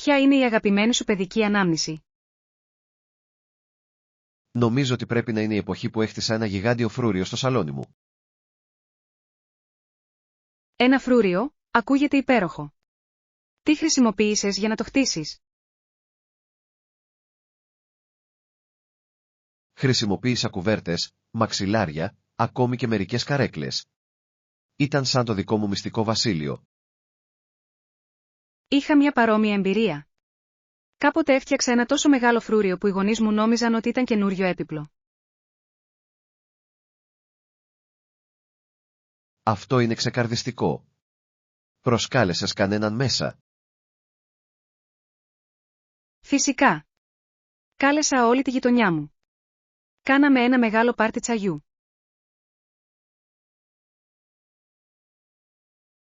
Ποια είναι η αγαπημένη σου παιδική ανάμνηση? Νομίζω ότι πρέπει να είναι η εποχή που έχτισα ένα γιγάντιο φρούριο στο σαλόνι μου. Ένα φρούριο, ακούγεται υπέροχο. Τι χρησιμοποίησες για να το χτίσεις? Χρησιμοποίησα κουβέρτες, μαξιλάρια, ακόμη και μερικές καρέκλες. Ήταν σαν το δικό μου μυστικό βασίλειο. Είχα μια παρόμοια εμπειρία. Κάποτε έφτιαξα ένα τόσο μεγάλο φρούριο που οι γονείς μου νόμιζαν ότι ήταν καινούριο έπιπλο. Αυτό είναι ξεκαρδιστικό. Προσκάλεσες κανέναν μέσα? Φυσικά. Κάλεσα όλη τη γειτονιά μου. Κάναμε ένα μεγάλο πάρτι τσαγιού.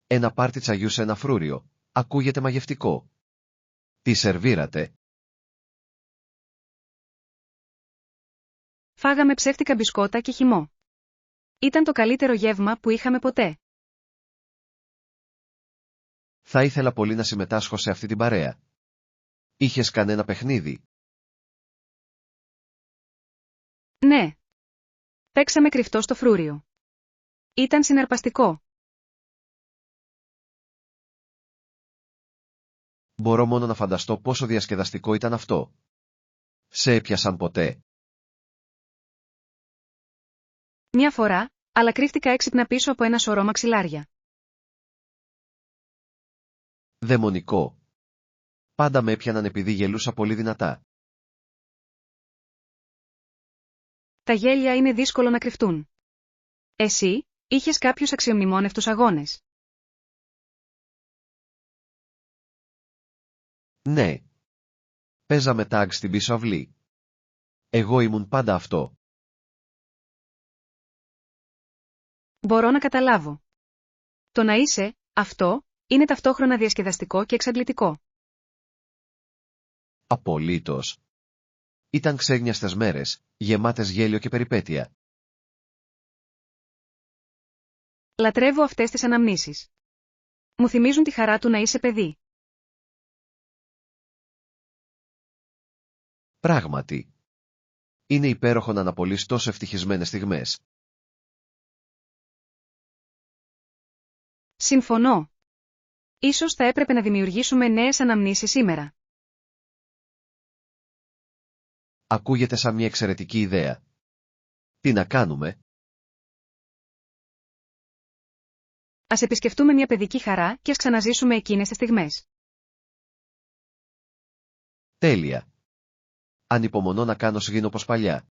Ένα πάρτι τσαγιού σε ένα φρούριο. Ακούγεται μαγευτικό. Τι σερβίρατε? Φάγαμε ψεύτικα μπισκότα και χυμό. Ήταν το καλύτερο γεύμα που είχαμε ποτέ. Θα ήθελα πολύ να συμμετάσχω σε αυτή την παρέα. Είχες κανένα παιχνίδι? Ναι. Παίξαμε κρυφτό στο φρούριο. Ήταν συναρπαστικό. Μπορώ μόνο να φανταστώ πόσο διασκεδαστικό ήταν αυτό. Σε έπιασαν ποτέ? Μια φορά, αλλά κρύφτηκα έξυπνα πίσω από ένα σωρό μαξιλάρια. Δαιμονικό. Πάντα με έπιαναν επειδή γελούσα πολύ δυνατά. Τα γέλια είναι δύσκολο να κρυφτούν. Εσύ, είχες κάποιους αξιομνημόνευτους αγώνες? Ναι. Παίζαμε τάγκ στην πίσω αυλή. Εγώ ήμουν πάντα αυτό. Μπορώ να καταλάβω. Το να είσαι αυτό είναι ταυτόχρονα διασκεδαστικό και εξαντλητικό. Απολύτως. Ήταν ξέγνιαστες μέρες, γεμάτες γέλιο και περιπέτεια. Λατρεύω αυτές τις αναμνήσεις. Μου θυμίζουν τη χαρά του να είσαι παιδί. Πράγματι. Είναι υπέροχο να αναπολύς τόσο ευτυχισμένες στιγμές. Συμφωνώ. Ίσως θα έπρεπε να δημιουργήσουμε νέες αναμνήσεις σήμερα. Ακούγεται σαν μια εξαιρετική ιδέα. Τι να κάνουμε? Ας επισκεφτούμε μια παιδική χαρά και ας ξαναζήσουμε εκείνες τις στιγμές. Τέλεια. Ανυπομονώ να κάνω σγήν όπως παλιά.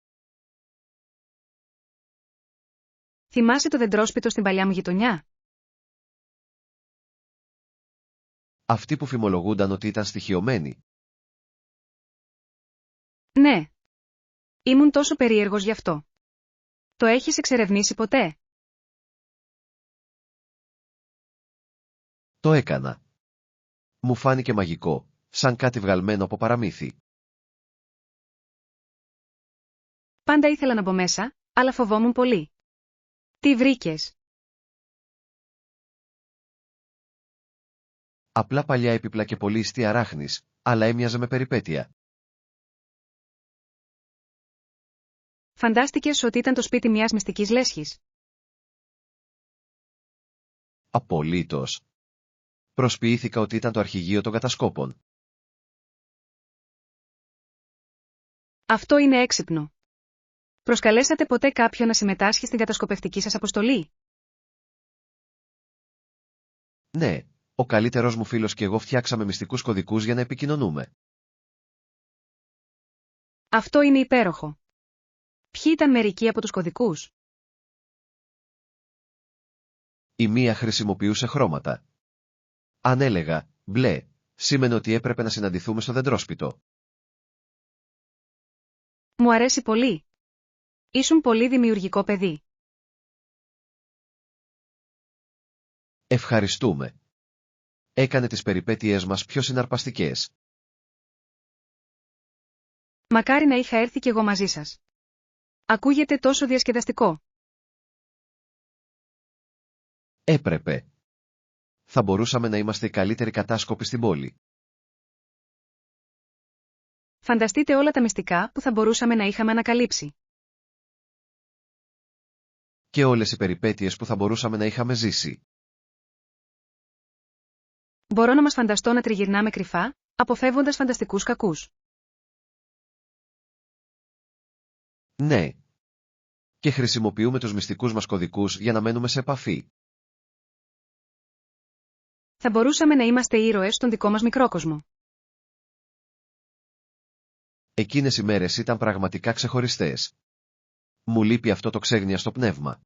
Θυμάσαι το δεντρόσπιτο στην παλιά μου γειτονιά? Αυτοί που φημολογούνταν ότι ήταν στοιχειωμένοι. Ναι. Ήμουν τόσο περίεργος γι' αυτό. Το έχεις εξερευνήσει ποτέ? Το έκανα. Μου φάνηκε μαγικό, σαν κάτι βγαλμένο από παραμύθι. Πάντα ήθελα να μπω μέσα, αλλά φοβόμουν πολύ. Τι βρήκες? Απλά παλιά έπιπλα και πολύ ιστή αράχνης, αλλά έμοιαζε με περιπέτεια. Φαντάστηκες ότι ήταν το σπίτι μιας μυστικής λέσχης? Απολύτως. Προσποιήθηκα ότι ήταν το αρχηγείο των κατασκόπων. Αυτό είναι έξυπνο. Προσκαλέσατε ποτέ κάποιον να συμμετάσχει στην κατασκοπευτική σας αποστολή? Ναι, ο καλύτερος μου φίλος και εγώ φτιάξαμε μυστικούς κωδικούς για να επικοινωνούμε. Αυτό είναι υπέροχο. Ποιοι ήταν μερικοί από τους κωδικούς? Η μία χρησιμοποιούσε χρώματα. Αν έλεγα μπλε, σήμαινε ότι έπρεπε να συναντηθούμε στο δεντρόσπιτο. Μου αρέσει πολύ. Ήσουν πολύ δημιουργικό παιδί. Ευχαριστούμε. Έκανε τις περιπέτειές μας πιο συναρπαστικές. Μακάρι να είχα έρθει κι εγώ μαζί σας. Ακούγεται τόσο διασκεδαστικό. Έπρεπε. Θα μπορούσαμε να είμαστε οι καλύτεροι κατάσκοποι στην πόλη. Φανταστείτε όλα τα μυστικά που θα μπορούσαμε να είχαμε ανακαλύψει. Και όλες οι περιπέτειες που θα μπορούσαμε να είχαμε ζήσει. Μπορώ να μας φανταστώ να τριγυρνάμε κρυφά, αποφεύγοντας φανταστικούς κακούς. Ναι. Και χρησιμοποιούμε τους μυστικούς μας κωδικούς για να μένουμε σε επαφή. Θα μπορούσαμε να είμαστε ήρωες στον δικό μας μικρόκοσμο. Εκείνες οι μέρες ήταν πραγματικά ξεχωριστές. Μου λείπει αυτό το ξέγνιαστο πνεύμα.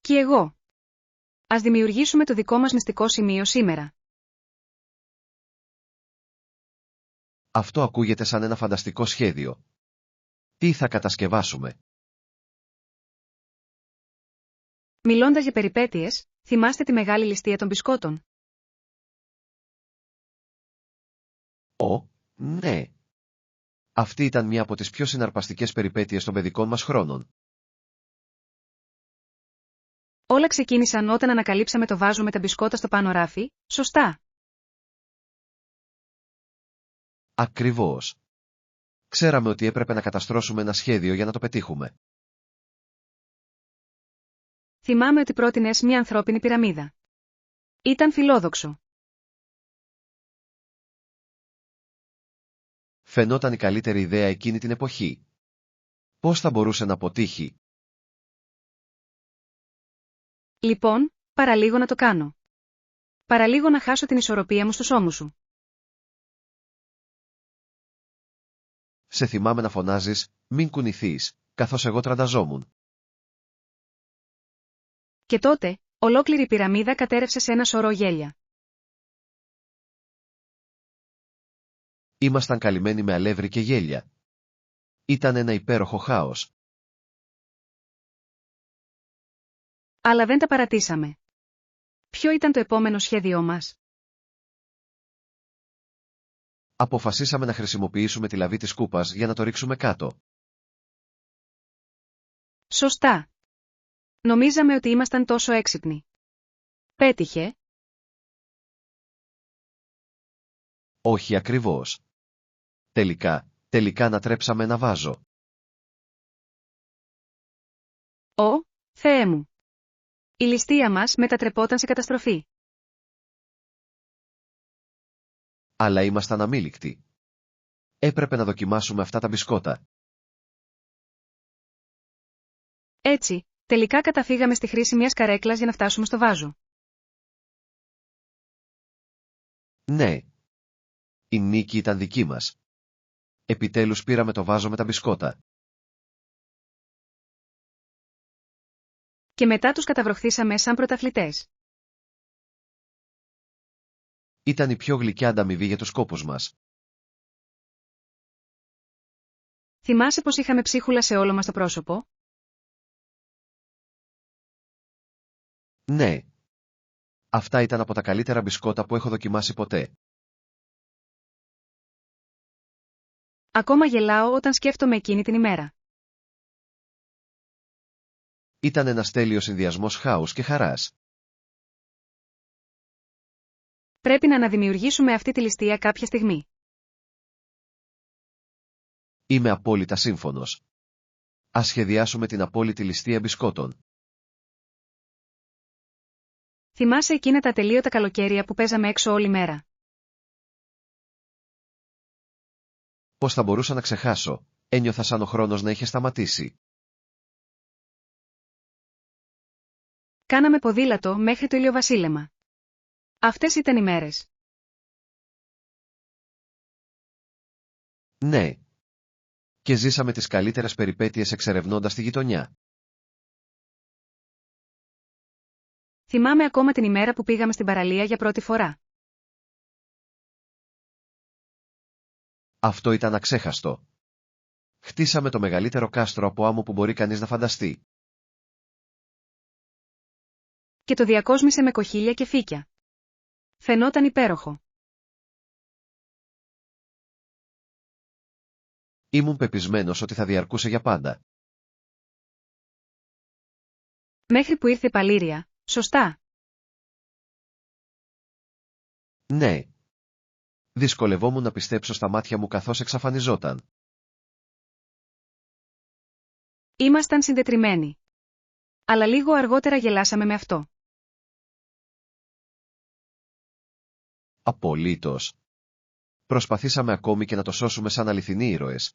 Κι εγώ. Ας δημιουργήσουμε το δικό μας μυστικό σημείο σήμερα. Αυτό ακούγεται σαν ένα φανταστικό σχέδιο. Τι θα κατασκευάσουμε? Μιλώντας για περιπέτειες, θυμάστε τη μεγάλη ληστεία των μπισκότων? Ναι. Αυτή ήταν μια από τις πιο συναρπαστικές περιπέτειες των παιδικών μας χρόνων. Όλα ξεκίνησαν όταν ανακαλύψαμε το βάζο με τα μπισκότα στο πάνω ράφι, σωστά? Ακριβώς. Ξέραμε ότι έπρεπε να καταστρώσουμε ένα σχέδιο για να το πετύχουμε. Θυμάμαι ότι πρότεινες μια ανθρώπινη πυραμίδα. Ήταν φιλόδοξο. Φαινόταν η καλύτερη ιδέα εκείνη την εποχή. Πώς θα μπορούσε να αποτύχει? Λοιπόν, παραλίγο να το κάνω. Παραλίγο να χάσω την ισορροπία μου στους ώμους σου. Σε θυμάμαι να φωνάζεις, μην κουνηθείς, καθώς εγώ τρανταζόμουν. Και τότε, ολόκληρη η πυραμίδα κατέρευσε σε ένα σωρό γέλια. Ήμασταν καλυμμένοι με αλεύρι και γέλια. Ήταν ένα υπέροχο χάος. Αλλά δεν τα παρατήσαμε. Ποιο ήταν το επόμενο σχέδιό μας? Αποφασίσαμε να χρησιμοποιήσουμε τη λαβή της κούπας για να το ρίξουμε κάτω. Σωστά. Νομίζαμε ότι ήμασταν τόσο έξυπνοι. Πέτυχε? Όχι ακριβώς. Τελικά ανατρέψαμε ένα βάζο. Ω, Θεέ μου! Η ληστεία μας μετατρεπόταν σε καταστροφή. Αλλά ήμασταν αμήλικτοι. Έπρεπε να δοκιμάσουμε αυτά τα μπισκότα. Έτσι, τελικά καταφύγαμε στη χρήση μιας καρέκλας για να φτάσουμε στο βάζο. Ναι. Η νίκη ήταν δική μας. Επιτέλους πήραμε το βάζο με τα μπισκότα. Και μετά τους καταβροχθήσαμε σαν πρωταθλητές. Ήταν η πιο γλυκιά ανταμοιβή για τους κόπους μας. Θυμάσαι πως είχαμε ψίχουλα σε όλο μας το πρόσωπο? Ναι. Αυτά ήταν από τα καλύτερα μπισκότα που έχω δοκιμάσει ποτέ. Ακόμα γελάω όταν σκέφτομαι εκείνη την ημέρα. Ήταν ένας τέλειος συνδυασμός χάους και χαράς. Πρέπει να αναδημιουργήσουμε αυτή τη ληστεία κάποια στιγμή. Είμαι απόλυτα σύμφωνος. Ας σχεδιάσουμε την απόλυτη ληστεία μπισκότων. Θυμάσαι εκείνα τα ατελείωτα καλοκαίρια που παίζαμε έξω όλη μέρα? Πώς θα μπορούσα να ξεχάσω? Ένιωθα σαν ο χρόνος να είχε σταματήσει. Κάναμε ποδήλατο μέχρι το ηλιοβασίλεμα. Αυτές ήταν οι μέρες. Ναι. Και ζήσαμε τις καλύτερες περιπέτειες εξερευνώντας τη γειτονιά. Θυμάμαι ακόμα την ημέρα που πήγαμε στην παραλία για πρώτη φορά. Αυτό ήταν αξέχαστο. Χτίσαμε το μεγαλύτερο κάστρο από άμμο που μπορεί κανείς να φανταστεί. Και το διακόσμησε με κοχύλια και φύκια. Φαινόταν υπέροχο. Ήμουν πεπισμένος ότι θα διαρκούσε για πάντα. Μέχρι που ήρθε η Παλήρια, σωστά? Ναι. Δυσκολευόμουν να πιστέψω στα μάτια μου καθώς εξαφανιζόταν. Ήμασταν συντετριμμένοι. Αλλά λίγο αργότερα γελάσαμε με αυτό. Απολύτως. Προσπαθήσαμε ακόμη και να το σώσουμε σαν αληθινοί ήρωες.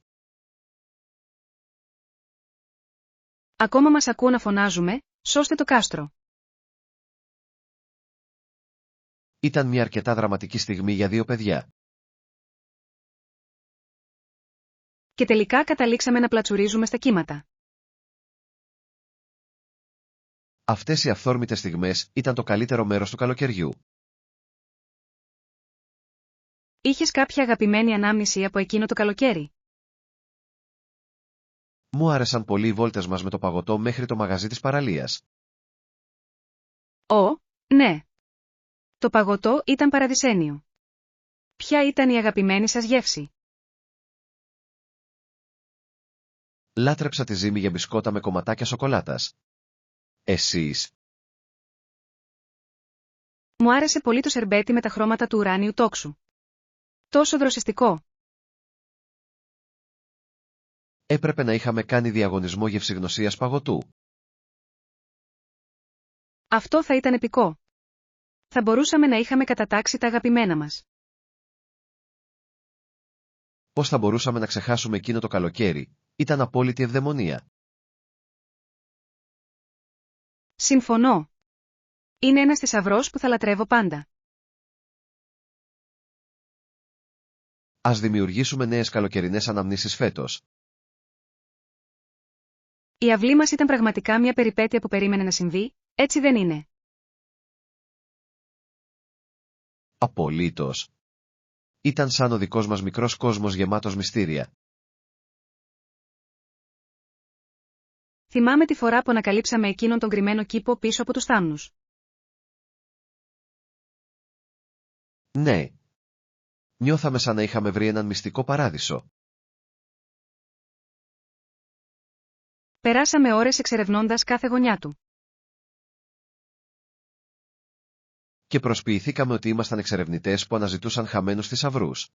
Ακόμα μας ακούω να φωνάζουμε, σώστε το κάστρο. Ήταν μια αρκετά δραματική στιγμή για δύο παιδιά. Και τελικά καταλήξαμε να πλατσουρίζουμε στα κύματα. Αυτές οι αυθόρμητες στιγμές ήταν το καλύτερο μέρος του καλοκαιριού. Είχες κάποια αγαπημένη ανάμνηση από εκείνο το καλοκαίρι? Μου άρεσαν πολύ οι βόλτες μας με το παγωτό μέχρι το μαγαζί της παραλίας. Ναι. Το παγωτό ήταν παραδεισένιο. Ποια ήταν η αγαπημένη σας γεύση? Λάτρεψα τη ζύμη για μπισκότα με κομματάκια σοκολάτας. Εσείς? Μου άρεσε πολύ το σερμπέτι με τα χρώματα του ουράνιου τόξου. Τόσο δροσιστικό. Έπρεπε να είχαμε κάνει διαγωνισμό γευσηγνωσίας παγωτού. Αυτό θα ήταν επικό. Θα μπορούσαμε να είχαμε κατατάξει τα αγαπημένα μας. Πώς θα μπορούσαμε να ξεχάσουμε εκείνο το καλοκαίρι? Ήταν απόλυτη ευδαιμονία. Συμφωνώ. Είναι ένας θησαυρός που θα λατρεύω πάντα. Ας δημιουργήσουμε νέες καλοκαιρινές αναμνήσεις φέτος. Η αυλή μας ήταν πραγματικά μια περιπέτεια που περίμενε να συμβεί, έτσι δεν είναι? Απολύτως. Ήταν σαν ο δικός μας μικρός κόσμος γεμάτος μυστήρια. Θυμάμαι τη φορά που ανακαλύψαμε εκείνον τον κρυμμένο κήπο πίσω από τους θάμνους. Ναι. Νιώθαμε σαν να είχαμε βρει έναν μυστικό παράδεισο. Περάσαμε ώρες εξερευνώντας κάθε γωνιά του. Και προσποιηθήκαμε ότι ήμασταν εξερευνητές που αναζητούσαν χαμένους θησαυρούς.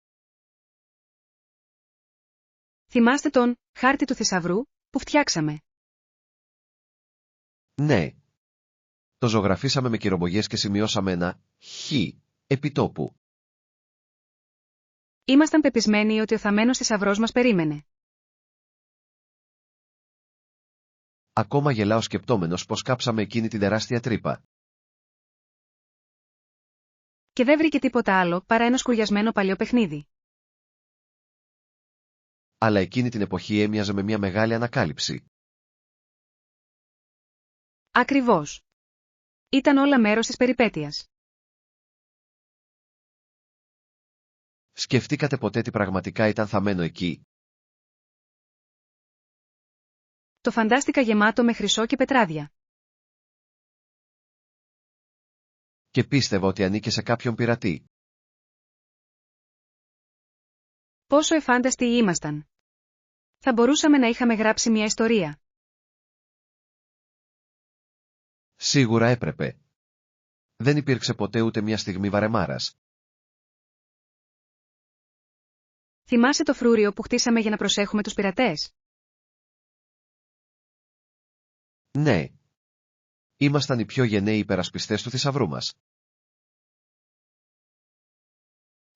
Θυμάστε τον χάρτη του θησαυρού που φτιάξαμε? Ναι. Το ζωγραφίσαμε με κυρομπογιές και σημειώσαμε ένα «Χ» επιτόπου. Ήμασταν πεπισμένοι ότι ο θαμμένος θησαυρός μας περίμενε. Ακόμα γελάω σκεπτόμενος πως κάψαμε εκείνη την τεράστια τρύπα. Και δεν βρήκε τίποτα άλλο παρά ένα σκουριασμένο παλιό παιχνίδι. Αλλά εκείνη την εποχή έμοιαζε με μια μεγάλη ανακάλυψη. Ακριβώς. Ήταν όλα μέρος της περιπέτειας. Σκεφτήκατε ποτέ τι πραγματικά ήταν θαμμένο εκεί? Το φαντάστηκα γεμάτο με χρυσό και πετράδια. Και πίστευα ότι ανήκε σε κάποιον πειρατή. Πόσο εφάνταστοι ήμασταν. Θα μπορούσαμε να είχαμε γράψει μια ιστορία. Σίγουρα έπρεπε. Δεν υπήρξε ποτέ ούτε μια στιγμή βαρεμάρας. Θυμάσαι το φρούριο που χτίσαμε για να προσέχουμε τους πειρατές? Ναι. Ήμασταν οι πιο γενναίοι υπερασπιστές του θησαυρού μας.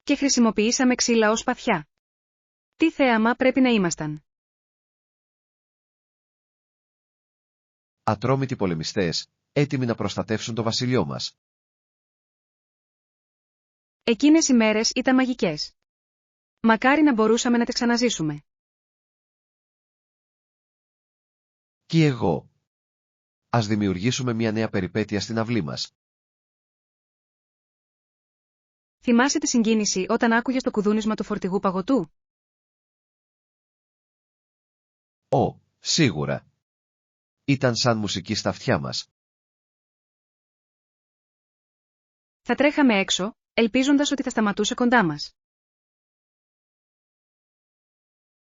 Και χρησιμοποιήσαμε ξύλα ως σπαθιά. Τι θέαμα πρέπει να ήμασταν. Ατρόμητοι πολεμιστές, έτοιμοι να προστατεύσουν το βασίλειό μας. Εκείνες οι μέρες ήταν μαγικές. Μακάρι να μπορούσαμε να τις ξαναζήσουμε. Κι εγώ. Ας δημιουργήσουμε μια νέα περιπέτεια στην αυλή μας. Θυμάσαι τη συγκίνηση όταν άκουγες το κουδούνισμα του φορτηγού παγωτού? Σίγουρα. Ήταν σαν μουσική στα αυτιά μας. Θα τρέχαμε έξω, ελπίζοντας ότι θα σταματούσε κοντά μας.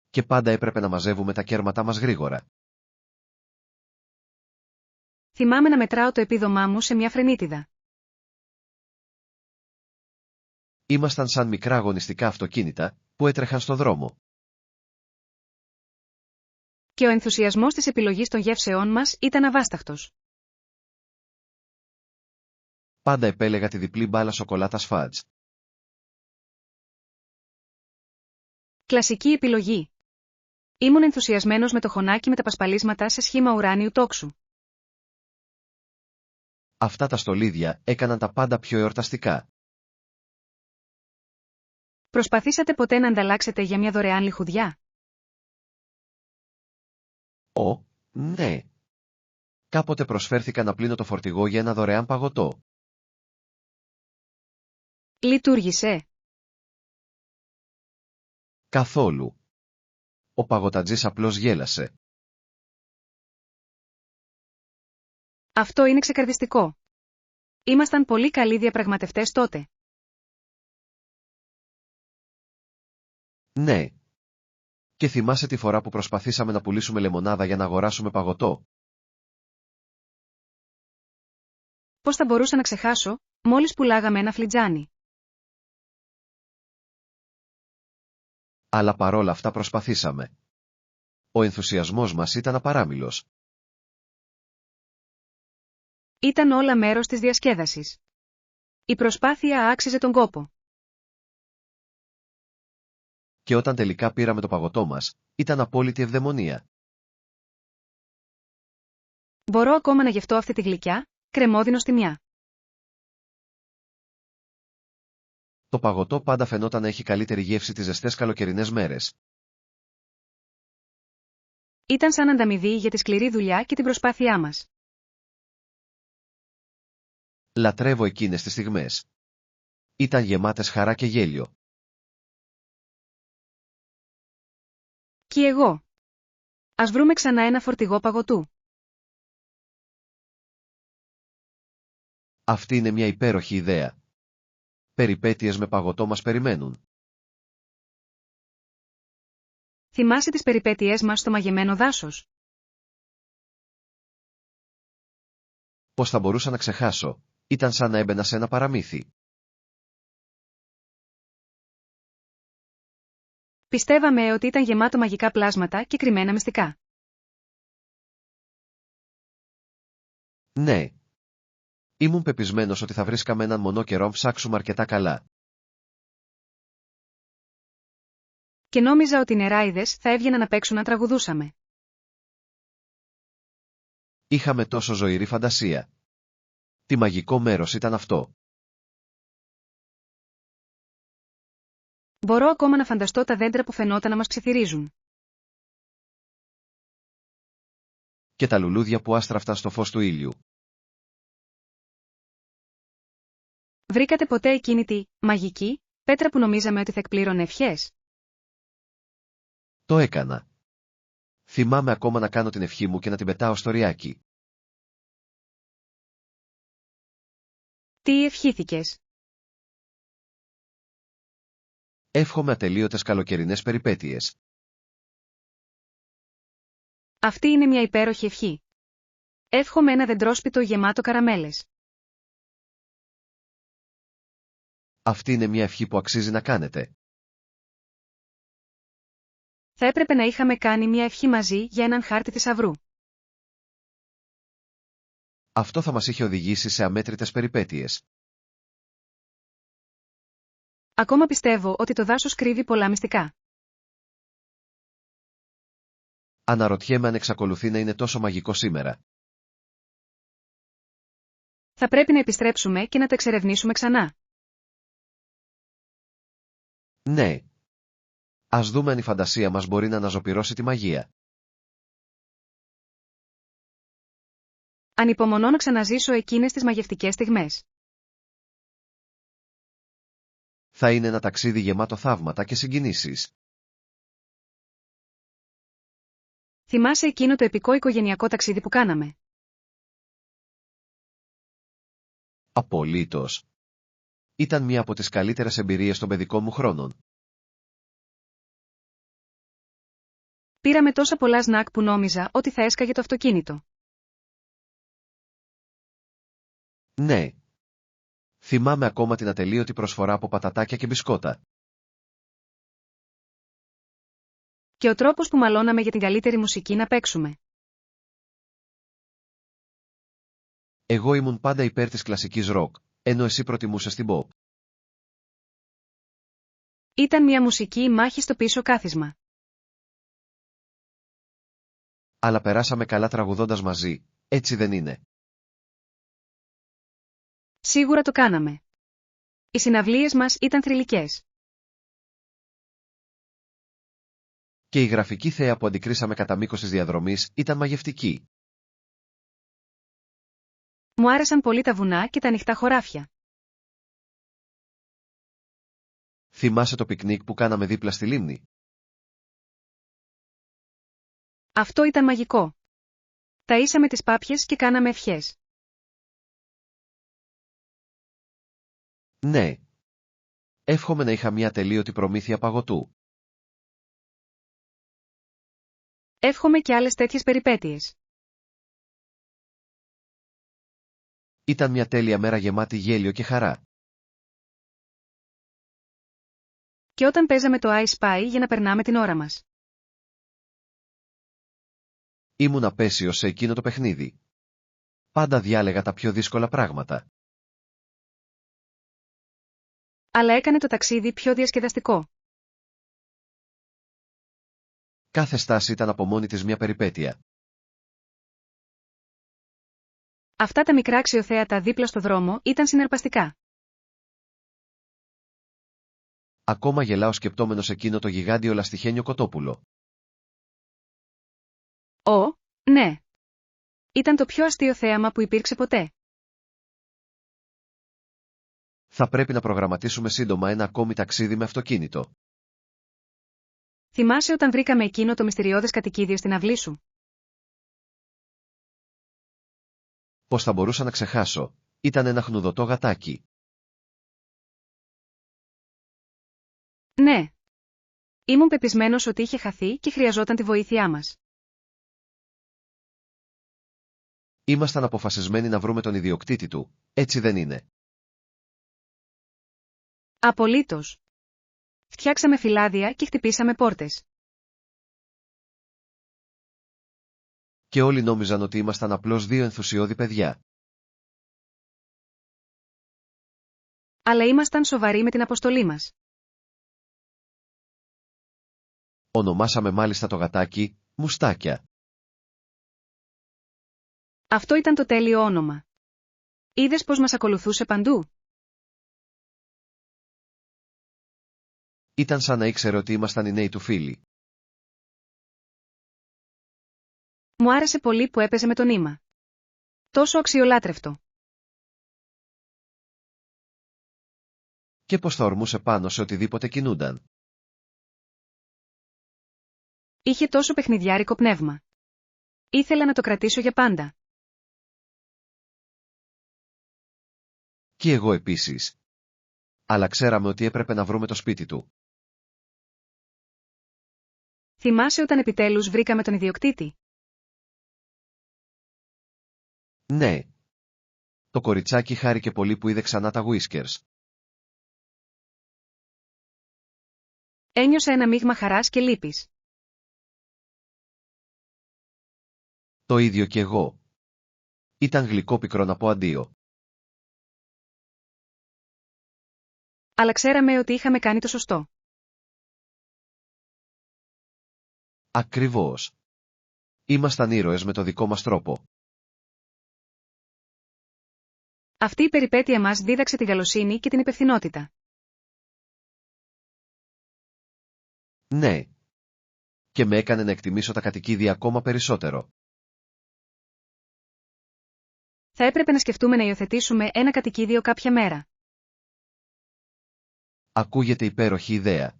Και πάντα έπρεπε να μαζεύουμε τα κέρματά μας γρήγορα. Θυμάμαι να μετράω το επίδομά μου σε μια φρενίτιδα. Ήμασταν σαν μικρά αγωνιστικά αυτοκίνητα που έτρεχαν στο δρόμο. Και ο ενθουσιασμός της επιλογής των γεύσεών μας ήταν αβάσταχτος. Πάντα επέλεγα τη διπλή μπάλα σοκολάτας Fudge. Κλασική επιλογή. Ήμουν ενθουσιασμένος με το χωνάκι με τα πασπαλίσματα σε σχήμα ουράνιου τόξου. Αυτά τα στολίδια έκαναν τα πάντα πιο εορταστικά. Προσπαθήσατε ποτέ να ανταλλάξετε για μια δωρεάν λιχουδιά? Ναι. Κάποτε προσφέρθηκα να πλύνω το φορτηγό για ένα δωρεάν παγωτό. Λειτουργήσε? Καθόλου. Ο παγωτατζής απλώς γέλασε. Αυτό είναι ξεκαρδιστικό. Ήμασταν πολύ καλοί διαπραγματευτές τότε. Ναι. Και θυμάσαι τη φορά που προσπαθήσαμε να πουλήσουμε λεμονάδα για να αγοράσουμε παγωτό? Πώς θα μπορούσα να ξεχάσω, μόλις πουλάγαμε ένα φλιτζάνι. Αλλά παρόλα αυτά προσπαθήσαμε. Ο ενθουσιασμός μας ήταν απαράμιλος. Ήταν όλα μέρος της διασκέδασης. Η προσπάθεια άξιζε τον κόπο. Και όταν τελικά πήραμε το παγωτό μας, ήταν απόλυτη ευδαιμονία. Μπορώ ακόμα να γευτώ αυτή τη γλυκιά, κρεμόδινο στη μια. Το παγωτό πάντα φαινόταν να έχει καλύτερη γεύση τις ζεστές καλοκαιρινές μέρες. Ήταν σαν ανταμοιβή για τη σκληρή δουλειά και την προσπάθειά μας. Λατρεύω εκείνες τις στιγμές. Ήταν γεμάτες χαρά και γέλιο. Κι εγώ. Ας βρούμε ξανά ένα φορτηγό παγωτού. Αυτή είναι μια υπέροχη ιδέα. Περιπέτειες με παγωτό μας περιμένουν. Θυμάσαι τις περιπέτειές μας στο μαγεμένο δάσος? Πώς θα μπορούσα να ξεχάσω, ήταν σαν να έμπαινα σε ένα παραμύθι. Πιστεύαμε ότι ήταν γεμάτο μαγικά πλάσματα και κρυμμένα μυστικά. Ναι. Ήμουν πεπισμένος ότι θα βρίσκαμε έναν μονό καιρό ψάξουμε αρκετά καλά. Και νόμιζα ότι οι νεράιδες θα έβγαιναν να παίξουν να τραγουδούσαμε. Είχαμε τόσο ζωηρή φαντασία. Τι μαγικό μέρος ήταν αυτό. Μπορώ ακόμα να φανταστώ τα δέντρα που φαινόταν να μας ψιθυρίζουν. Και τα λουλούδια που άστραφταν στο φως του ήλιου. Βρήκατε ποτέ εκείνη τη μαγική πέτρα που νομίζαμε ότι θα εκπλήρωνε ευχές? Το έκανα. Θυμάμαι ακόμα να κάνω την ευχή μου και να την πετάω στο ριάκι. Τι ευχήθηκες? Εύχομαι ατελείωτες καλοκαιρινές περιπέτειες. Αυτή είναι μια υπέροχη ευχή. Εύχομαι ένα δεντρόσπιτο γεμάτο καραμέλες. Αυτή είναι μια ευχή που αξίζει να κάνετε. Θα έπρεπε να είχαμε κάνει μια ευχή μαζί για έναν χάρτη θησαυρού. Αυτό θα μας είχε οδηγήσει σε αμέτρητες περιπέτειες. Ακόμα πιστεύω ότι το δάσος κρύβει πολλά μυστικά. Αναρωτιέμαι αν εξακολουθεί να είναι τόσο μαγικό σήμερα. Θα πρέπει να επιστρέψουμε και να το εξερευνήσουμε ξανά. Ναι. Ας δούμε αν η φαντασία μας μπορεί να αναζωπυρώσει τη μαγεία. Ανυπομονώ να ξαναζήσω εκείνες τις μαγευτικές στιγμές. Θα είναι ένα ταξίδι γεμάτο θαύματα και συγκινήσεις. Θυμάσαι εκείνο το επικό οικογενειακό ταξίδι που κάναμε? Απολύτως. Ήταν μία από τις καλύτερες εμπειρίες των παιδικών μου χρόνων. Πήραμε τόσα πολλά σνακ που νόμιζα ότι θα έσκαγε το αυτοκίνητο. Ναι. Θυμάμαι ακόμα την ατελείωτη προσφορά από πατατάκια και μπισκότα. Και ο τρόπος που μαλώναμε για την καλύτερη μουσική να παίξουμε. Εγώ ήμουν πάντα υπέρ της κλασικής ροκ, ενώ εσύ προτιμούσες την pop. Ήταν μια μουσική μάχη στο πίσω κάθισμα. Αλλά περάσαμε καλά τραγουδώντας μαζί, έτσι δεν είναι? Σίγουρα το κάναμε. Οι συναυλίες μας ήταν θρυλικές. Και η γραφική θέα που αντικρίσαμε κατά μήκος της διαδρομής ήταν μαγευτική. Μου άρεσαν πολύ τα βουνά και τα ανοιχτά χωράφια. Θυμάσαι το πικνίκ που κάναμε δίπλα στη λίμνη? Αυτό ήταν μαγικό. Ταΐσαμε τις πάπιες και κάναμε ευχές. Ναι. Εύχομαι να είχα μια ατελείωτη προμήθεια παγωτού. Εύχομαι και άλλες τέτοιες περιπέτειες. Ήταν μια τέλεια μέρα γεμάτη γέλιο και χαρά. Και όταν παίζαμε το I Spy για να περνάμε την ώρα μας. Ήμουν απέσιος σε εκείνο το παιχνίδι. Πάντα διάλεγα τα πιο δύσκολα πράγματα. Αλλά έκανε το ταξίδι πιο διασκεδαστικό. Κάθε στάση ήταν από μόνη της μια περιπέτεια. Αυτά τα μικρά αξιοθέατα δίπλα στο δρόμο ήταν συναρπαστικά. Ακόμα γελάω σκεπτόμενος εκείνο το γιγάντιο λαστιχένιο κοτόπουλο. Ναι. Ήταν το πιο αστείο θέαμα που υπήρξε ποτέ. Θα πρέπει να προγραμματίσουμε σύντομα ένα ακόμη ταξίδι με αυτοκίνητο. Θυμάσαι όταν βρήκαμε εκείνο το μυστηριώδες κατοικίδιο στην αυλή σου? Πώς θα μπορούσα να ξεχάσω? Ήταν ένα χνουδωτό γατάκι. Ναι. Ήμουν πεπισμένος ότι είχε χαθεί και χρειαζόταν τη βοήθειά μας. Ήμασταν αποφασισμένοι να βρούμε τον ιδιοκτήτη του, έτσι δεν είναι? Απολύτως. Φτιάξαμε φυλάδια και χτυπήσαμε πόρτες. Και όλοι νόμιζαν ότι ήμασταν απλώς δύο ενθουσιώδη παιδιά. Αλλά ήμασταν σοβαροί με την αποστολή μας. Ονομάσαμε μάλιστα το γατάκι Μουστάκια. Αυτό ήταν το τέλειο όνομα. Είδες πως μας ακολουθούσε παντού? Ήταν σαν να ήξερε ότι ήμασταν οι νέοι του φίλοι. Μου άρεσε πολύ που έπαιζε με το νήμα. Τόσο αξιολάτρευτο. Και πως θα ορμούσε πάνω σε οτιδήποτε κινούνταν. Είχε τόσο παιχνιδιάρικο πνεύμα. Ήθελα να το κρατήσω για πάντα. Και εγώ επίσης. Αλλά ξέραμε ότι έπρεπε να βρούμε το σπίτι του. Θυμάσαι όταν επιτέλους βρήκαμε τον ιδιοκτήτη? Ναι. Το κοριτσάκι χάρηκε πολύ που είδε ξανά τα Whiskers. Ένιωσα ένα μείγμα χαράς και λύπης. Το ίδιο κι εγώ. Ήταν γλυκόπικρο να πω αντίο. Αλλά ξέραμε ότι είχαμε κάνει το σωστό. Ακριβώς. Ήμασταν ήρωες με το δικό μας τρόπο. Αυτή η περιπέτεια μας δίδαξε τη καλοσύνη και την υπευθυνότητα. Ναι. Και με έκανε να εκτιμήσω τα κατοικίδια ακόμα περισσότερο. Θα έπρεπε να σκεφτούμε να υιοθετήσουμε ένα κατοικίδιο κάποια μέρα. Ακούγεται υπέροχη ιδέα.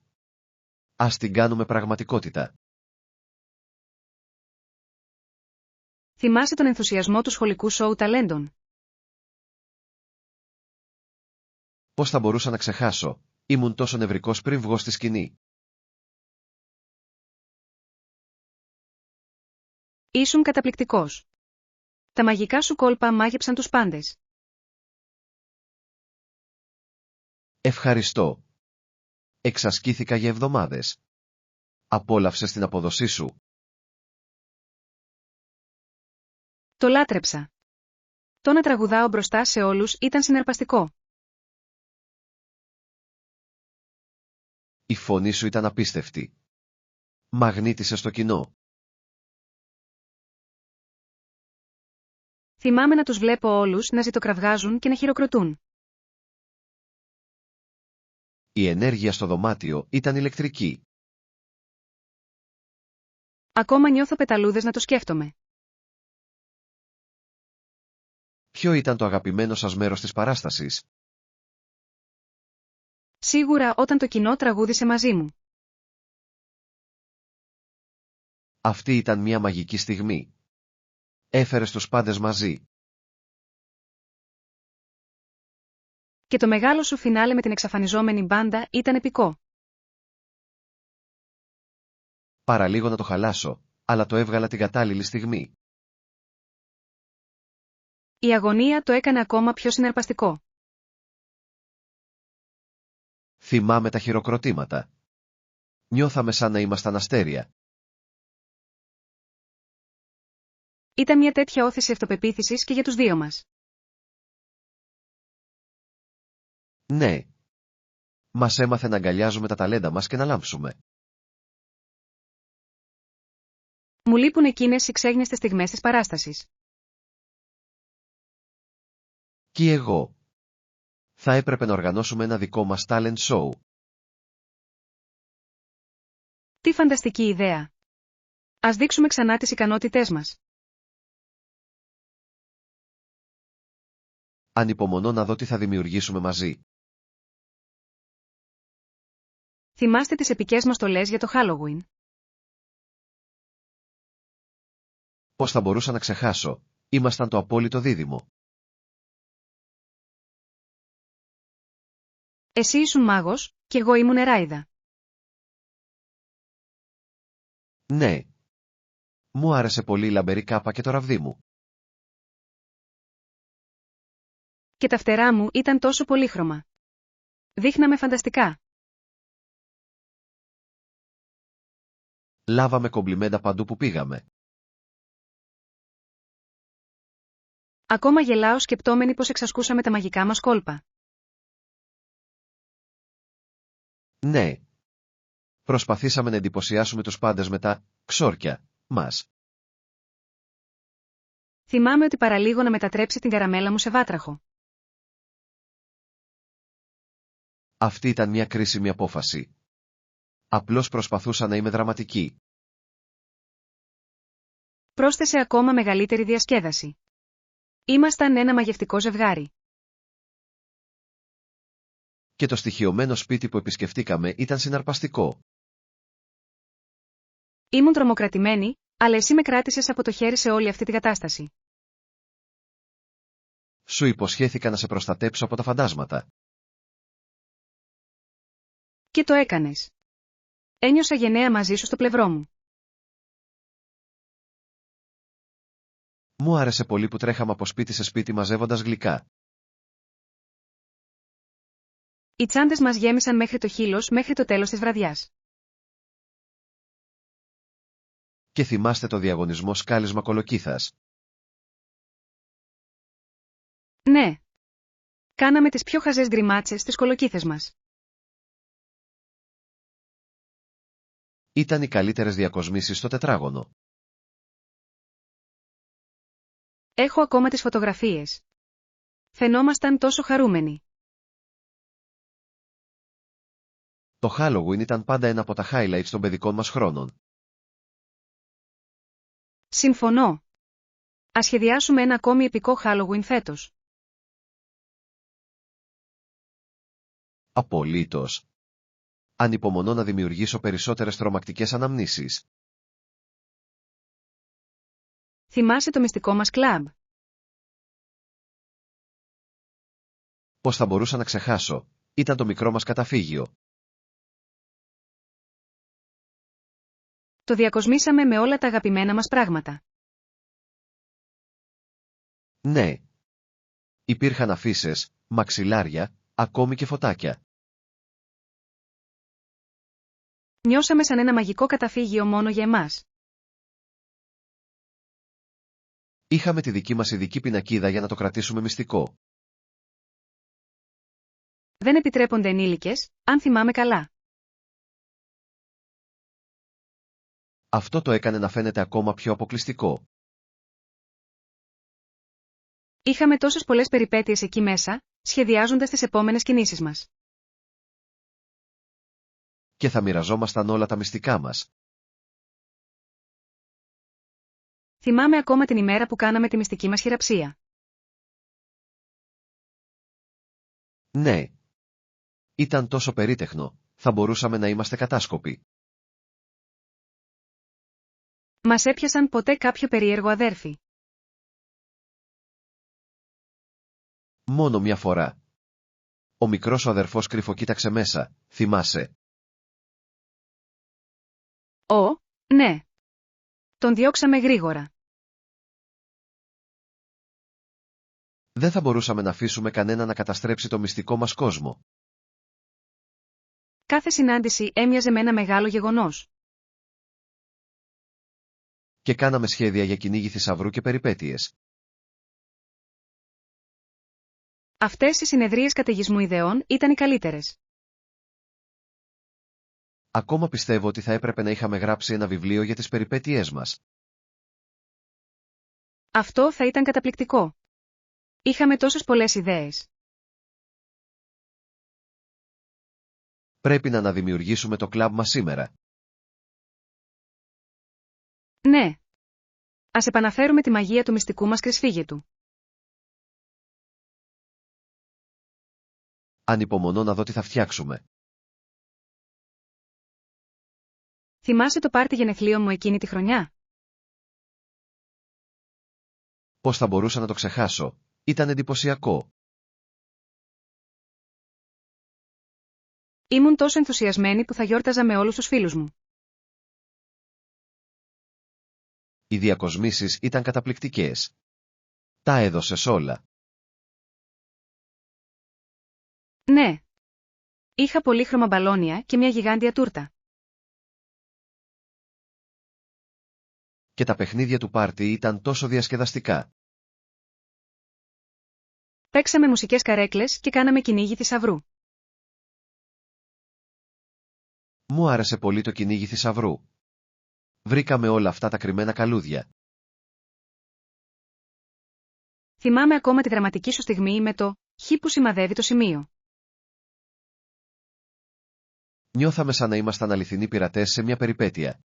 Ας την κάνουμε πραγματικότητα. Θυμάσαι τον ενθουσιασμό του σχολικού σόου ταλέντων? Πώς θα μπορούσα να ξεχάσω? Ήμουν τόσο νευρικός πριν βγω στη σκηνή. Ήσουν καταπληκτικός. Τα μαγικά σου κόλπα μάγεψαν τους πάντες. Ευχαριστώ. Εξασκήθηκα για εβδομάδες. Απόλαυσες την απόδοσή σου? Το λάτρεψα. Το να τραγουδάω μπροστά σε όλους ήταν συναρπαστικό. Η φωνή σου ήταν απίστευτη. Μαγνήτησε στο κοινό. Θυμάμαι να τους βλέπω όλους να ζητοκραυγάζουν και να χειροκροτούν. Η ενέργεια στο δωμάτιο ήταν ηλεκτρική. Ακόμα νιώθω πεταλούδες να το σκέφτομαι. Ποιο ήταν το αγαπημένο σας μέρος της παράστασης? Σίγουρα όταν το κοινό τραγούδισε μαζί μου. Αυτή ήταν μια μαγική στιγμή. Έφερες τους πάντες μαζί. Και το μεγάλο σου φινάλε με την εξαφανιζόμενη μπάντα ήταν επικό. Παραλίγο να το χαλάσω, αλλά το έβγαλα την κατάλληλη στιγμή. Η αγωνία το έκανε ακόμα πιο συναρπαστικό. Θυμάμαι τα χειροκροτήματα. Νιώθαμε σαν να ήμασταν αστέρια. Ήταν μια τέτοια όθηση αυτοπεποίθησης και για τους δύο μας. Ναι. Μας έμαθε να αγκαλιάζουμε τα ταλέντα μας και να λάμψουμε. Μου λείπουν εκείνες οι ξέγνιαστες στιγμές της παράστασης. Κι εγώ. Θα έπρεπε να οργανώσουμε ένα δικό μας talent show. Τι φανταστική ιδέα! Ας δείξουμε ξανά τις ικανότητές μας. Ανυπομονώ να δω τι θα δημιουργήσουμε μαζί. Θυμάστε τις επικές μας στολές για το Halloween? Πώς θα μπορούσα να ξεχάσω? Ήμασταν το απόλυτο δίδυμο. Εσύ ήσουν μάγος, και εγώ ήμουν εράιδα. Ναι. Μου άρεσε πολύ η λαμπερή κάπα και το ραβδί μου. Και τα φτερά μου ήταν τόσο πολύχρωμα. Δείχναμε φανταστικά. Λάβαμε κομπλιμέντα παντού που πήγαμε. Ακόμα γελάω σκεπτόμενοι πως εξασκούσαμε τα μαγικά μας κόλπα. Ναι. Προσπαθήσαμε να εντυπωσιάσουμε τους πάντες με τα ξόρκια μας. Θυμάμαι ότι παραλίγο να μετατρέψει την καραμέλα μου σε βάτραχο. Αυτή ήταν μια κρίσιμη απόφαση. Απλώς προσπαθούσα να είμαι δραματική. Πρόσθεσε ακόμα μεγαλύτερη διασκέδαση. Ήμασταν ένα μαγευτικό ζευγάρι. Και το στοιχειωμένο σπίτι που επισκεφτήκαμε ήταν συναρπαστικό. Ήμουν τρομοκρατημένη, αλλά εσύ με κράτησες από το χέρι σε όλη αυτή τη κατάσταση. Σου υποσχέθηκα να σε προστατέψω από τα φαντάσματα. Και το έκανες. Ένιωσα γενναία μαζί σου στο πλευρό μου. Μου άρεσε πολύ που τρέχαμε από σπίτι σε σπίτι μαζεύοντας γλυκά. Οι τσάντες μας γέμισαν μέχρι το χείλος μέχρι το τέλος της βραδιάς. Και θυμάστε το διαγωνισμό σκάλισμα κολοκύθας? Ναι. Κάναμε τις πιο χαζές γκριμάτσες στις κολοκύθες μας. Ήταν οι καλύτερες διακοσμήσεις στο τετράγωνο. Έχω ακόμα τις φωτογραφίες. Φαινόμασταν τόσο χαρούμενοι. Το Halloween ήταν πάντα ένα από τα highlights των παιδικών μας χρόνων. Συμφωνώ. Ας σχεδιάσουμε ένα ακόμη επικό Halloween φέτος. Απολύτως. Ανυπομονώ να δημιουργήσω περισσότερες τρομακτικές αναμνήσεις. Θυμάσαι το μυστικό μας κλαμπ? Πώς θα μπορούσα να ξεχάσω? Ήταν το μικρό μας καταφύγιο. Το διακοσμήσαμε με όλα τα αγαπημένα μας πράγματα. Ναι. Υπήρχαν αφίσες, μαξιλάρια, ακόμη και φωτάκια. Νιώσαμε σαν ένα μαγικό καταφύγιο μόνο για εμάς. Είχαμε τη δική μας ειδική πινακίδα για να το κρατήσουμε μυστικό. Δεν επιτρέπονται ενήλικες, αν θυμάμαι καλά. Αυτό το έκανε να φαίνεται ακόμα πιο αποκλειστικό. Είχαμε τόσες πολλές περιπέτειες εκεί μέσα, σχεδιάζοντας τις επόμενες κινήσεις μας. Και θα μοιραζόμασταν όλα τα μυστικά μας. Θυμάμαι ακόμα την ημέρα που κάναμε τη μυστική μας χειραψία. Ναι. Ήταν τόσο περίτεχνο, θα μπορούσαμε να είμαστε κατάσκοποι. Μας έπιασαν ποτέ κάποιο περίεργο αδέρφι? Μόνο μια φορά. Ο μικρός ο αδερφός κρυφοκοίταξε μέσα, θυμάσαι. Ναι. Τον διώξαμε γρήγορα. Δεν θα μπορούσαμε να αφήσουμε κανένα να καταστρέψει το μυστικό μας κόσμο. Κάθε συνάντηση έμοιαζε με ένα μεγάλο γεγονός. Και κάναμε σχέδια για κυνήγι θησαυρού και περιπέτειες. Αυτές οι συνεδρίες καταιγισμού ιδεών ήταν οι καλύτερες. Ακόμα πιστεύω ότι θα έπρεπε να είχαμε γράψει ένα βιβλίο για τις περιπέτειές μας. Αυτό θα ήταν καταπληκτικό. Είχαμε τόσες πολλές ιδέες. Πρέπει να αναδημιουργήσουμε το κλαμπ μας σήμερα. Ναι. Ας επαναφέρουμε τη μαγεία του μυστικού μας κρυσφύγετου. Ανυπομονώ να δω τι θα φτιάξουμε. Θυμάσαι το πάρτι γενεθλίων μου εκείνη τη χρονιά? Πώς θα μπορούσα να το ξεχάσω, ήταν εντυπωσιακό. Ήμουν τόσο ενθουσιασμένη που θα γιόρταζα με όλους τους φίλους μου. Οι διακοσμήσεις ήταν καταπληκτικές. Τα έδωσες όλα. Ναι. Είχα πολύχρωμα μπαλόνια και μια γιγάντια τούρτα. Και τα παιχνίδια του πάρτι ήταν τόσο διασκεδαστικά. Παίξαμε μουσικές καρέκλες και κάναμε κυνήγι θησαυρού. Μου άρεσε πολύ το κυνήγι θησαυρού. Βρήκαμε όλα αυτά τα κρυμμένα καλούδια. Θυμάμαι ακόμα τη δραματική σου στιγμή με το «χ» που σημαδεύει το σημείο. Νιώθαμε σαν να ήμασταν αληθινοί πειρατές σε μια περιπέτεια.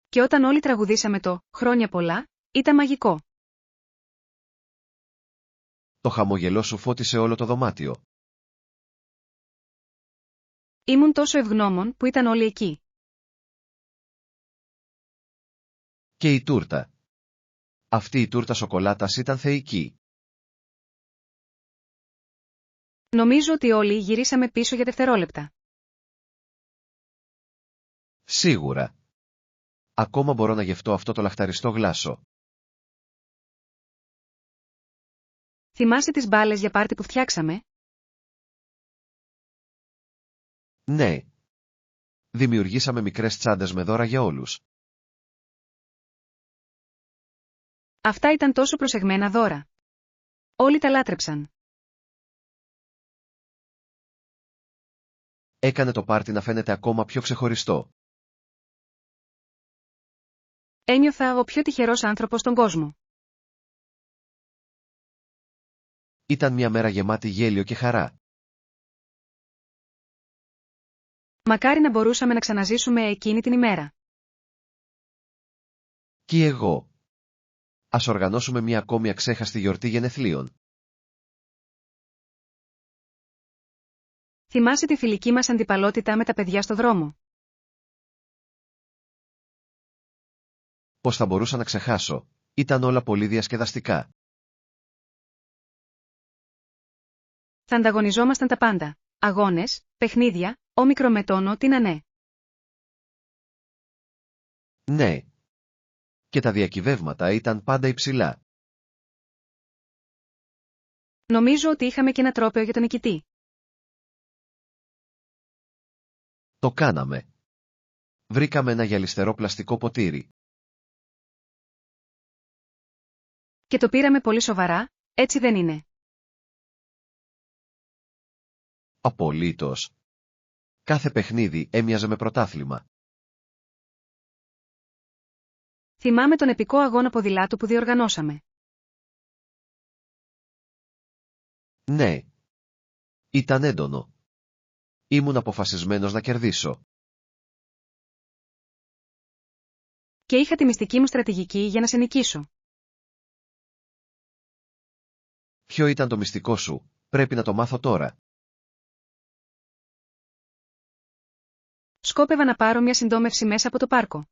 Και όταν όλοι τραγουδήσαμε το «χρόνια πολλά», ήταν μαγικό. Το χαμογελό σου φώτισε όλο το δωμάτιο. Ήμουν τόσο ευγνώμων που ήταν όλοι εκεί. Και η τούρτα. Αυτή η τούρτα σοκολάτας ήταν θεϊκή. Νομίζω ότι όλοι γυρίσαμε πίσω για δευτερόλεπτα. Σίγουρα. Ακόμα μπορώ να γευτώ αυτό το λαχταριστό γλάσο. Θυμάσαι τις μπάλες για πάρτι που φτιάξαμε? Ναι. Δημιουργήσαμε μικρές τσάντες με δώρα για όλους. Αυτά ήταν τόσο προσεγμένα δώρα. Όλοι τα λάτρεψαν. Έκανε το πάρτι να φαίνεται ακόμα πιο ξεχωριστό. Ένιωθα ο πιο τυχερός άνθρωπος στον κόσμο. Ήταν μια μέρα γεμάτη γέλιο και χαρά. Μακάρι να μπορούσαμε να ξαναζήσουμε εκείνη την ημέρα. Κι εγώ. Ας οργανώσουμε μια ακόμη αξέχαστη γιορτή γενεθλίων. Θυμάσαι τη φιλική μας αντιπαλότητα με τα παιδιά στο δρόμο? Πώς θα μπορούσα να ξεχάσω, ήταν όλα πολύ διασκεδαστικά. Θα ανταγωνιζόμασταν τα πάντα. Αγώνες, παιχνίδια, όμικρο με τόνο, τι να ναι. Ναι. Και τα διακυβεύματα ήταν πάντα υψηλά. Νομίζω ότι είχαμε και ένα τρόπαιο για τον νικητή. Το κάναμε. Βρήκαμε ένα γυαλιστερό πλαστικό ποτήρι. Και το πήραμε πολύ σοβαρά, έτσι δεν είναι? Απολύτως. Κάθε παιχνίδι έμοιαζε με πρωτάθλημα. Θυμάμαι τον επικό αγώνα ποδηλάτου που διοργανώσαμε. Ναι. Ήταν έντονο. Ήμουν αποφασισμένος να κερδίσω. Και είχα τη μυστική μου στρατηγική για να σε νικήσω. Ποιο ήταν το μυστικό σου? Πρέπει να το μάθω τώρα. Σκόπευα να πάρω μια συντόμευση μέσα από το πάρκο.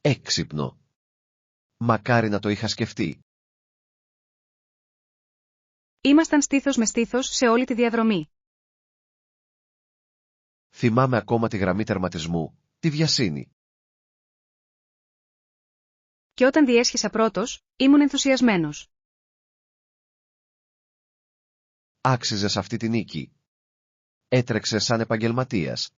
Έξυπνο. Μακάρι να το είχα σκεφτεί. Ήμασταν στήθος με στήθος σε όλη τη διαδρομή. Θυμάμαι ακόμα τη γραμμή τερματισμού, τη βιασύνη. Και όταν διέσχισα πρώτος, ήμουν ενθουσιασμένος. Άξιζες αυτή τη νίκη. Έτρεξες σαν επαγγελματίας.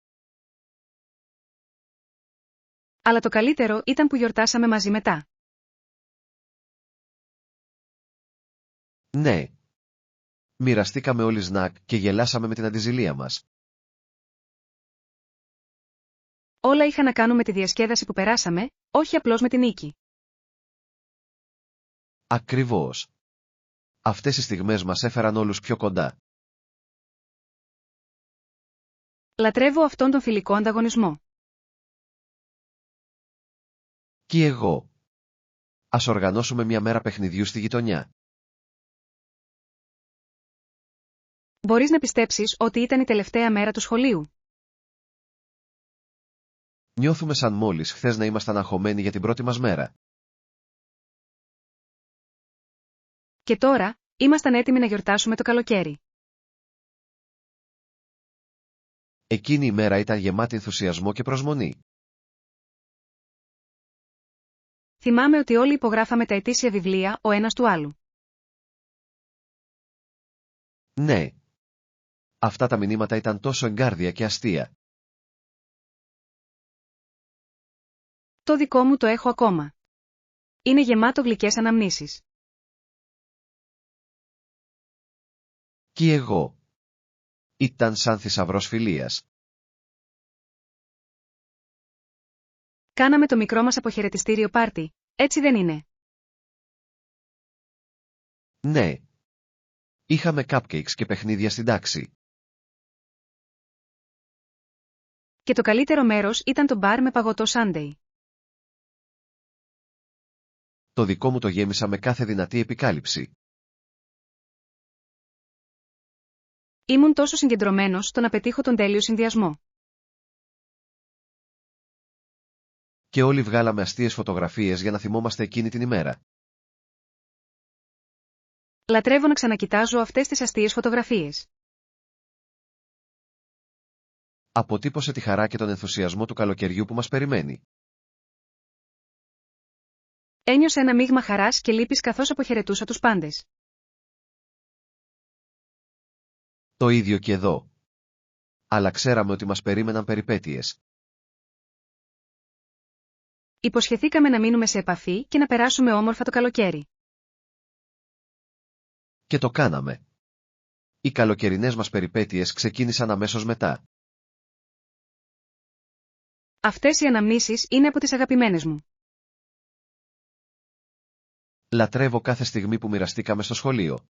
Αλλά το καλύτερο ήταν που γιορτάσαμε μαζί μετά. Ναι. Μοιραστήκαμε όλοι σνακ και γελάσαμε με την αντιζηλία μας. Όλα είχαν να κάνουν με τη διασκέδαση που περάσαμε, όχι απλώς με τη νίκη. Ακριβώς. Αυτές οι στιγμές μας έφεραν όλους πιο κοντά. Λατρεύω αυτόν τον φιλικό ανταγωνισμό. Κι εγώ. Ας οργανώσουμε μια μέρα παιχνιδιού στη γειτονιά. Μπορείς να πιστέψεις ότι ήταν η τελευταία μέρα του σχολείου. Νιώθουμε σαν μόλις χθες να ήμασταν αγχωμένοι για την πρώτη μας μέρα. Και τώρα, ήμασταν έτοιμοι να γιορτάσουμε το καλοκαίρι. Εκείνη η μέρα ήταν γεμάτη ενθουσιασμό και προσμονή. Θυμάμαι ότι όλοι υπογράφαμε τα ετήσια βιβλία ο ένας του άλλου. Ναι. Αυτά τα μηνύματα ήταν τόσο εγκάρδια και αστεία. Το δικό μου το έχω ακόμα. Είναι γεμάτο γλυκές αναμνήσεις. Κι εγώ. Ήταν σαν θησαυρός φιλίας. Κάναμε το μικρό μας αποχαιρετιστήριο πάρτι, έτσι δεν είναι? Ναι. Είχαμε cupcakes και παιχνίδια στην τάξη. Και το καλύτερο μέρος ήταν το μπαρ με παγωτό Sunday. Το δικό μου το γέμισα με κάθε δυνατή επικάλυψη. Ήμουν τόσο συγκεντρωμένος στο να πετύχω τον τέλειο συνδυασμό. Και όλοι βγάλαμε αστείες φωτογραφίες για να θυμόμαστε εκείνη την ημέρα. Λατρεύω να ξανακοιτάζω αυτές τις αστείες φωτογραφίες. Αποτύπωσε τη χαρά και τον ενθουσιασμό του καλοκαιριού που μας περιμένει. Ένιωσα ένα μείγμα χαράς και λύπης καθώς αποχαιρετούσα τους πάντες. Το ίδιο και εδώ. Αλλά ξέραμε ότι μας περίμεναν περιπέτειες. Υποσχεθήκαμε να μείνουμε σε επαφή και να περάσουμε όμορφα το καλοκαίρι. Και το κάναμε. Οι καλοκαιρινές μας περιπέτειες ξεκίνησαν αμέσως μετά. Αυτές οι αναμνήσεις είναι από τις αγαπημένες μου. Λατρεύω κάθε στιγμή που μοιραστήκαμε στο σχολείο.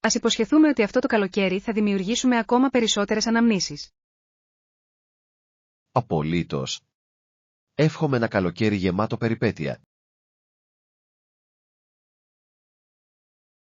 Ας υποσχεθούμε ότι αυτό το καλοκαίρι θα δημιουργήσουμε ακόμα περισσότερες αναμνήσεις. Απολύτως. Εύχομαι ένα καλοκαίρι γεμάτο περιπέτεια.